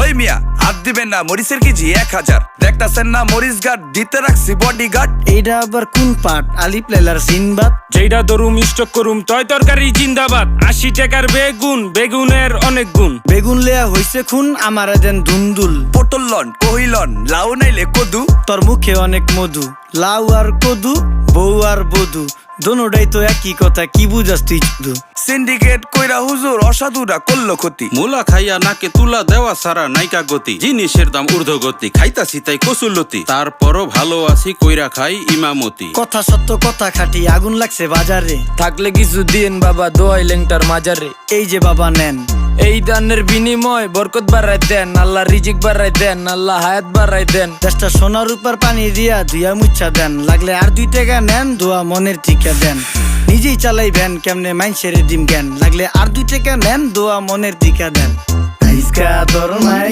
ওই মিয়া হাত দিবেন না, মরিচের কেজি 1000। দেখতাছেন না মরিচ গার্ড দিতে রাখছি বডি গার্ড। এইটা আবার কোন পাট? আলিপ লাইলার সিনবাদ। যেইটা ধরুম স্টক করুম তয় তরকারি জিন্দাবাদ। 80 টাকার বেগুন, বেগুনের অনেক গুণ। বেগুন লেয়া হইছে খুন, আমারে দেন ধুন্দুল। পটল লন, কহিলন, লাউ নাইলে কদু। তোর মুখে অনেক মধু, লাউ আর কদু, বউ আর বধু, দোনোটাই তো একই কথা, কি বুঝাস তুই শুধু? সিন্ডিকেট কইরা হুজুর অসাধুরা করলো ক্ষতি। মুলা খাইয়া নাকে তুলা দেওয়া সারা নাইকা গতি। জিনিসের দাম ঊর্ধ্বগতি, খাইতাছি তাই কসুলতি। তারপরও ভালো আছি কইরা খাই ইমামতি। কথা সত্য কথা খাটি, আগুন লাগছে বাজারে। থাকলে কিছু দিন বাবা, দোয়াই লেংটার মাজারে। এই যে বাবা নেন, এই দানের বিনিময় বরকত বাড়াই দেন, আল্লাহ রিজিক বাড়াই দেন, আল্লাহ হায়াত বাড়াই দেন। দেশটা সোনার উপর পানি দিয়া ধুইয়া মুচ্ছা দেন। লাগলে আর 2 টাকা নেন, দোয়া মনের টিকা দেন। নিজেই চালাই ভ্যান, কেমনে মাইনসেরে দিম জ্ঞান। লাগলে আর 2 টাকা নেন, দোয়া মনের টিকা দেন। আইসকা তোর নাই